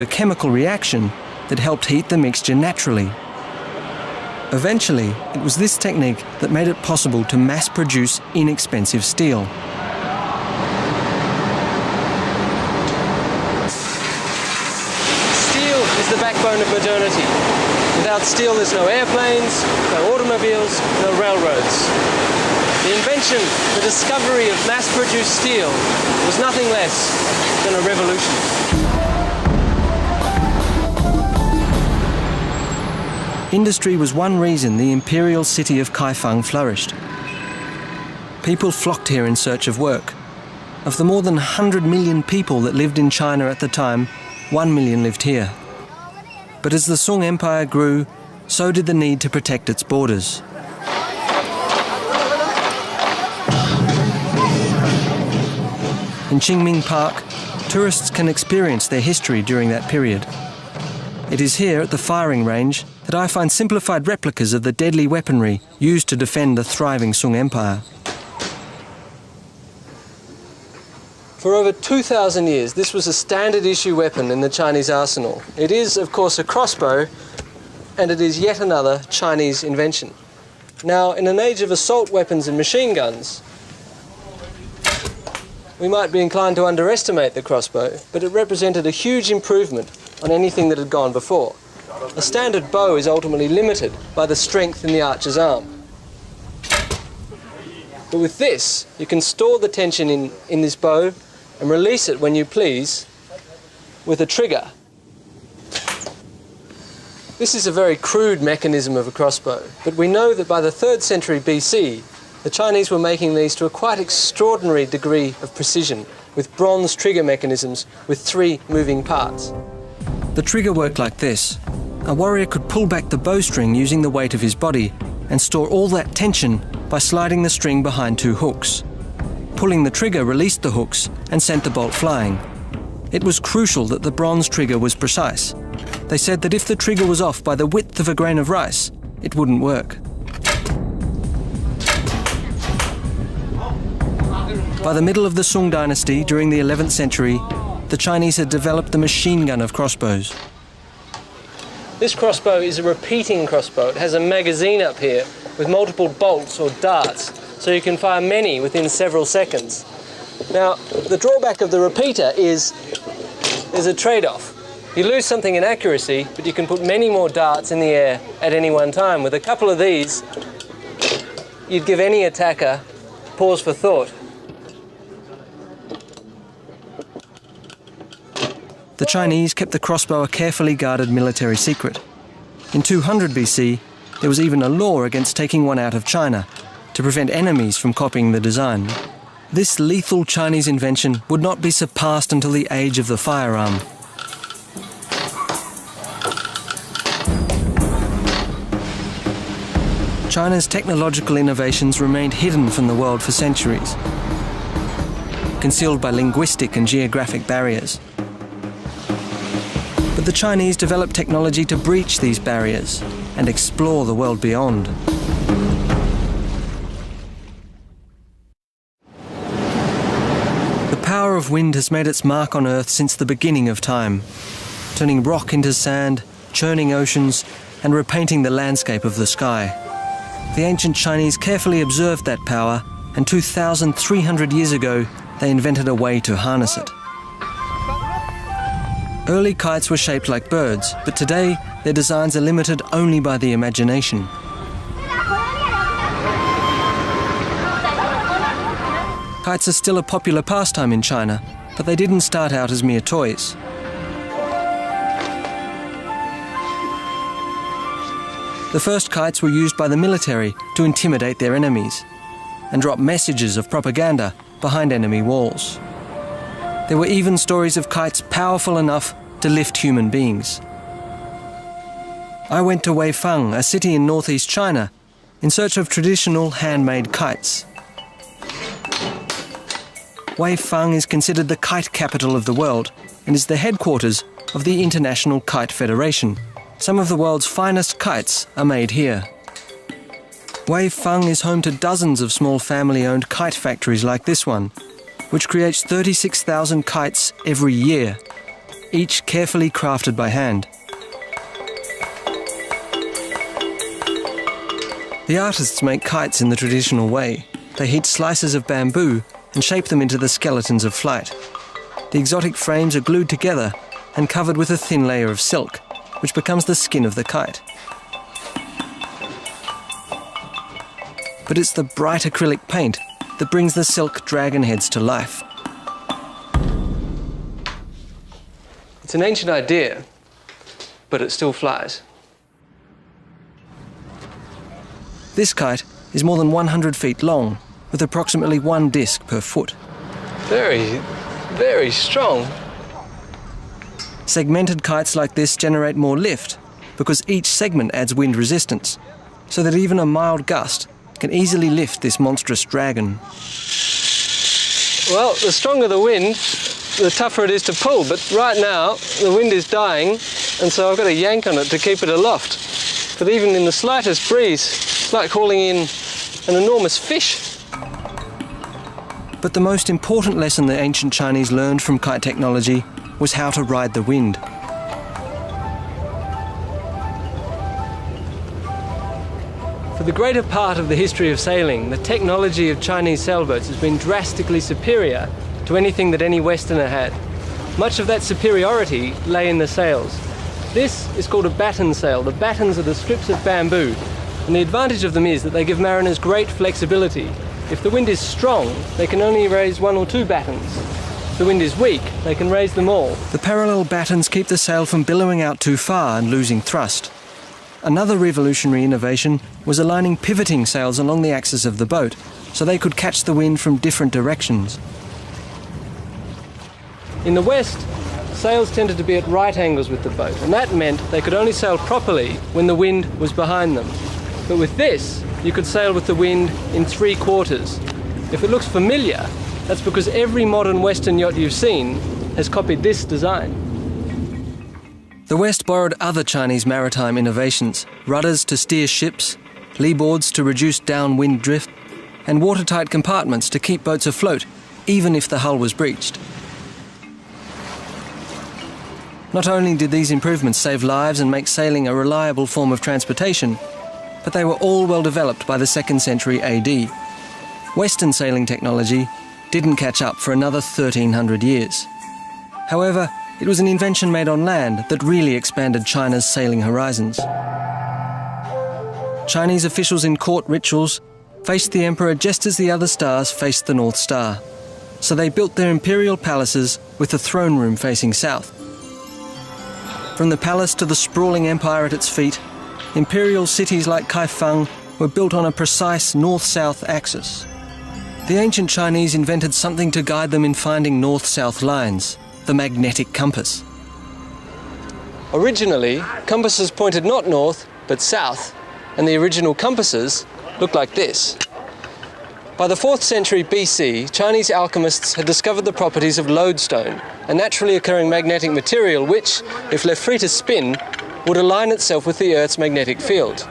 a chemical reaction that helped heat the mixture naturally. Eventually, it was this technique that made it possible to mass-produce inexpensive steel. Steel is the backbone of modernity. Without steel, there's no airplanes, no automobiles, no railroads. The invention, the discovery of mass-produced steel was nothing less than a revolution. Industry was one reason the imperial city of Kaifeng flourished. People flocked here in search of work. Of the more than 100 million people that lived in China at the time, 1 million lived here. But as the Song Empire grew, so did the need to protect its borders. In Qingming Park, tourists can experience their history during that period. It is here at the firing range that I find simplified replicas of the deadly weaponry used to defend the thriving Song Empire. For over 2,000 years, this was a standard issue weapon in the Chinese arsenal. It is, of course, a crossbow, and it is yet another Chinese invention. Now, in an age of assault weapons and machine guns, we might be inclined to underestimate the crossbow, but it represented a huge improvement on anything that had gone before. A standard bow is ultimately limited by the strength in the archer's arm. But with this, you can store the tension in this bow and release it when you please with a trigger. This is a very crude mechanism of a crossbow, but we know that by the 3rd century BC, the Chinese were making these to a quite extraordinary degree of precision, with bronze trigger mechanisms with 3 moving parts. The trigger worked like this. A warrior could pull back the bowstring using the weight of his body and store all that tension by sliding the string behind 2 hooks. Pulling the trigger released the hooks and sent the bolt flying. It was crucial that the bronze trigger was precise. They said that if the trigger was off by the width of a grain of rice, it wouldn't work. By the middle of the Shang Dynasty, during the 11th century, the Chinese had developed the machine gun of crossbows. This crossbow is a repeating crossbow. It has a magazine up here with multiple bolts or darts, so you can fire many within several seconds. Now, the drawback of the repeater is there's a trade-off. You lose something in accuracy, but you can put many more darts in the air at any one time. With a couple of these, you'd give any attacker pause for thought. The Chinese kept the crossbow a carefully guarded military secret. In 200 BC, there was even a law against taking one out of China to prevent enemies from copying the design. This lethal Chinese invention would not be surpassed until the age of the firearm. China's technological innovations remained hidden from the world for centuries, concealed by linguistic and geographic barriers. But the Chinese developed technology to breach these barriers and explore the world beyond. The power of wind has made its mark on Earth since the beginning of time, turning rock into sand, churning oceans, and repainting the landscape of the sky. The ancient Chinese carefully observed that power, and 2,300 years ago, they invented a way to harness it. Early kites were shaped like birds, but today their designs are limited only by the imagination. Kites are still a popular pastime in China, but they didn't start out as mere toys. The first kites were used by the military to intimidate their enemies and drop messages of propaganda behind enemy walls. There were even stories of kites powerful enough to lift human beings. I went to Weifang, a city in northeast China, in search of traditional handmade kites. Weifang is considered the kite capital of the world and is the headquarters of the International Kite Federation. Some of the world's finest kites are made here. Weifang is home to dozens of small family-owned kite factories like this one, which creates 36,000 kites every year. each carefully crafted by hand. The artists make kites in the traditional way. They heat slices of bamboo and shape them into the skeletons of flight. The exotic frames are glued together and covered with a thin layer of silk, which becomes the skin of the kite. But it's the bright acrylic paint that brings the silk dragon heads to life. It's an ancient idea, but it still flies. This kite is more than 100 feet long, with approximately one disc per foot. Very, very strong. Segmented kites like this generate more lift because each segment adds wind resistance, so that even a mild gust can easily lift this monstrous dragon. Well, the stronger the wind, the tougher it is to pull, but right now the wind is dying, and so I've got to yank on it to keep it aloft. But even in the slightest breeze, it's like hauling in an enormous fish. But the most important lesson the ancient Chinese learned from kite technology was how to ride the wind. For the greater part of the history of sailing, the technology of Chinese sailboats has been drastically superior to anything that any Westerner had. Much of that superiority lay in the sails. This is called a batten sail. The battens are the strips of bamboo, and the advantage of them is that they give mariners great flexibility. If the wind is strong, they can only raise 1 or 2 battens. If the wind is weak, they can raise them all. The parallel battens keep the sail from billowing out too far and losing thrust. Another revolutionary innovation was aligning pivoting sails along the axis of the boat, so they could catch the wind from different directions. In the west, sails tended to be at right angles with the boat, and that meant they could only sail properly when the wind was behind them. But with this, you could sail with the wind in 3/4. If it looks familiar, that's because every modern Western yacht you've seen has copied this design. The West borrowed other Chinese maritime innovations: rudders to steer ships, leeboards to reduce downwind drift, and watertight compartments to keep boats afloat, even if the hull was breached. Not only did these improvements save lives and make sailing a reliable form of transportation, but they were all well developed by the 2nd century AD. Western sailing technology didn't catch up for another 1300 years. However, it was an invention made on land that really expanded China's sailing horizons. Chinese officials in court rituals faced the emperor just as the other stars faced the North Star, so they built their imperial palaces with the throne room facing south. From the palace to the sprawling empire at its feet, imperial cities like Kaifeng were built on a precise north-south axis. The ancient Chinese invented something to guide them in finding north-south lines: the magnetic compass. Originally, compasses pointed not north, but south, and the original compasses looked like this. By the 4th century BC, Chinese alchemists had discovered the properties of lodestone, a naturally occurring magnetic material which, if left free to spin, would align itself with the Earth's magnetic field.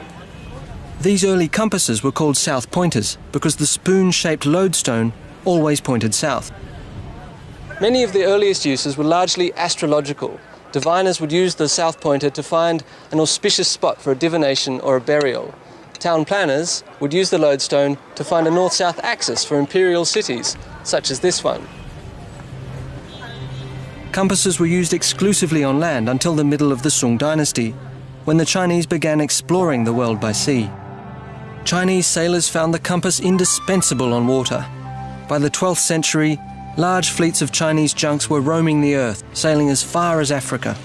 These early compasses were called south pointers because the spoon-shaped lodestone always pointed south. Many of the earliest uses were largely astrological. Diviners would use the south pointer to find an auspicious spot for a divination or a burial. Town planners would use the lodestone to find a north-south axis for imperial cities, such as this one. Compasses were used exclusively on land until the middle of the Shang Dynasty, when the Chinese began exploring the world by sea. Chinese sailors found the compass indispensable on water. By the 12th century, large fleets of Chinese junks were roaming the earth, sailing as far as Africa.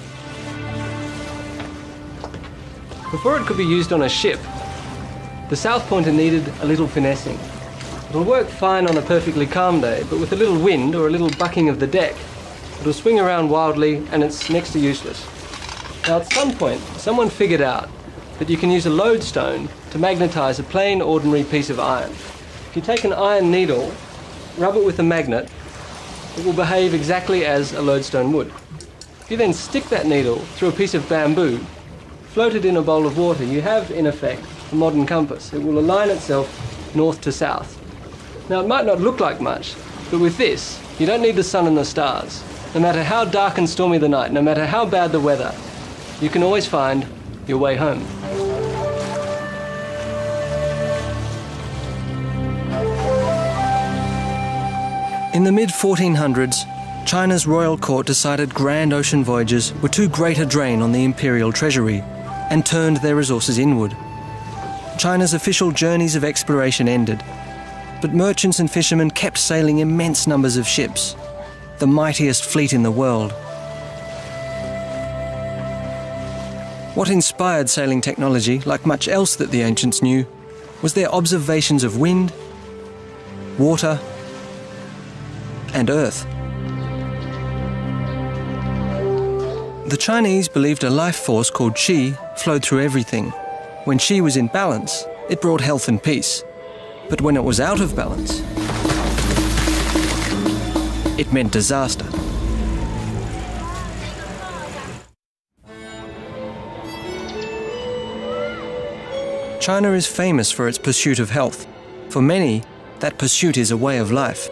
Before it could be used on a ship, the south pointer needed a little finessing. It'll work fine on a perfectly calm day, but with a little wind or a little bucking of the deck, it'll swing around wildly and it's next to useless. Now at some point, someone figured out that you can use a lodestone to magnetize a plain, ordinary piece of iron. If you take an iron needle, rub it with a magnet, it will behave exactly as a lodestone would. If you then stick that needle through a piece of bamboo, float it in a bowl of water, you have, in effect, a modern compass. It will align itself north to south. Now, it might not look like much, but with this, you don't need the sun and the stars. No matter how dark and stormy the night, no matter how bad the weather, you can always find your way home. In the mid-1400s, China's royal court decided grand ocean voyages were too great a drain on the imperial treasury and turned their resources inward. China's official journeys of exploration ended, but merchants and fishermen kept sailing immense numbers of ships, the mightiest fleet in the world. What inspired sailing technology, like much else that the ancients knew, was their observations of wind, water, and earth. The Chinese believed a life force called qi flowed through everything. When qi was in balance, it brought health and peace. But when it was out of balance, it meant disaster. China is famous for its pursuit of health. For many, that pursuit is a way of life.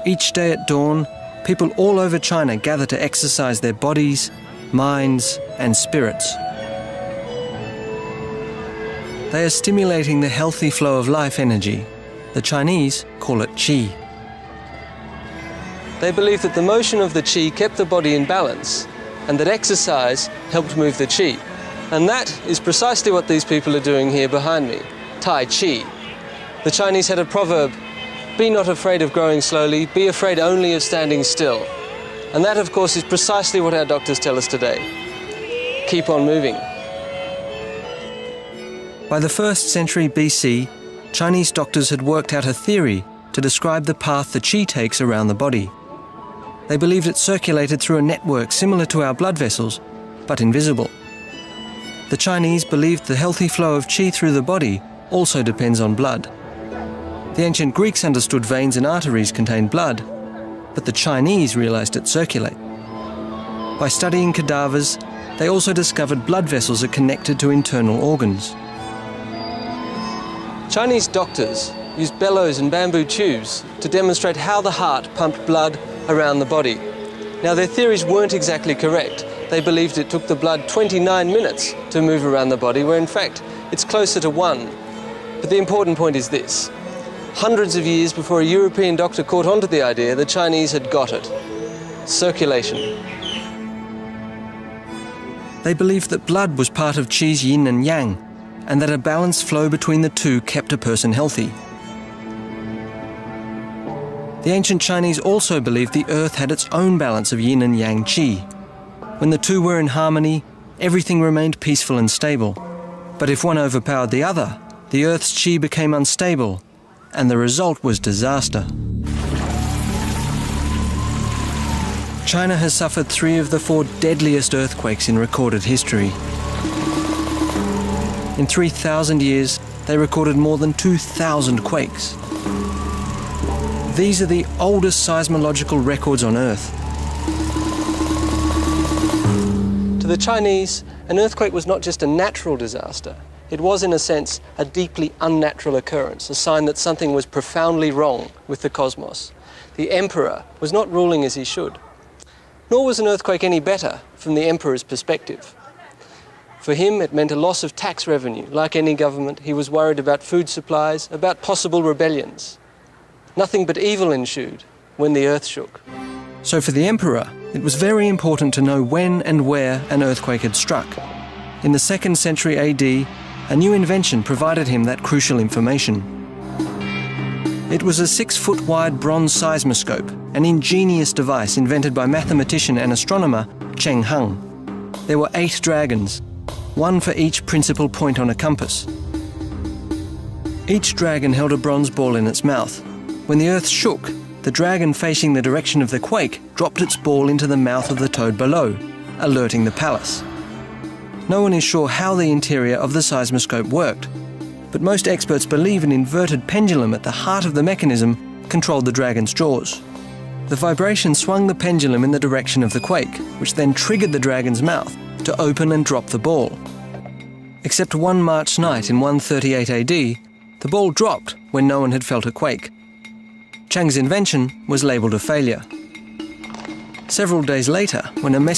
Each day at dawn, people all over China gather to exercise their bodies, minds, and spirits. They are stimulating the healthy flow of life energy. The Chinese call it qi. They believed that the motion of the qi kept the body in balance, and that exercise helped move the qi. And that is precisely what these people are doing here behind me, Tai Chi. The Chinese had a proverb, "Be not afraid of growing slowly, be afraid only of standing still." And that, of course, is precisely what our doctors tell us today. Keep on moving. By the 1st century BC, Chinese doctors had worked out a theory to describe the path the qi takes around the body. They believed it circulated through a network similar to our blood vessels, but invisible. The Chinese believed the healthy flow of qi through the body also depends on blood. The ancient Greeks understood veins and arteries contained blood, but the Chinese realized it circulated. By studying cadavers, they also discovered blood vessels are connected to internal organs. Chinese doctors used bellows and bamboo tubes to demonstrate how the heart pumped blood around the body. Now, their theories weren't exactly correct. They believed it took the blood 29 minutes to move around the body, where in fact it's closer to 1. But the important point is this. Hundreds of years before a European doctor caught on to the idea, the Chinese had got it. Circulation. They believed that blood was part of qi's yin and yang, and that a balanced flow between the two kept a person healthy. The ancient Chinese also believed the earth had its own balance of yin and yang qi. When the two were in harmony, everything remained peaceful and stable. But if one overpowered the other, the earth's qi became unstable, and the result was disaster. China has suffered 3 of the 4 deadliest earthquakes in recorded history. In 3,000 years, they recorded more than 2,000 quakes. These are the oldest seismological records on Earth. To the Chinese, an earthquake was not just a natural disaster. It was, in a sense, a deeply unnatural occurrence, a sign that something was profoundly wrong with the cosmos. The emperor was not ruling as he should. Nor was an earthquake any better from the emperor's perspective. For him, it meant a loss of tax revenue. Like any government, he was worried about food supplies, about possible rebellions. Nothing but evil ensued when the earth shook. So for the emperor, it was very important to know when and where an earthquake had struck. In the 2nd century AD, a new invention provided him that crucial information. It was a 6-foot-wide bronze seismoscope, an ingenious device invented by mathematician and astronomer Cheng Hung. There were 8 dragons, 1 for each principal point on a compass. Each dragon held a bronze ball in its mouth. When the earth shook, the dragon facing the direction of the quake dropped its ball into the mouth of the toad below, alerting the palace. No one is sure how the interior of the seismoscope worked, but most experts believe an inverted pendulum at the heart of the mechanism controlled the dragon's jaws. The vibration swung the pendulum in the direction of the quake, which then triggered the dragon's mouth to open and drop the ball. Except one March night in 138 AD, the ball dropped when no one had felt a quake. Chang's invention was labelled a failure. Several days later, when a messenger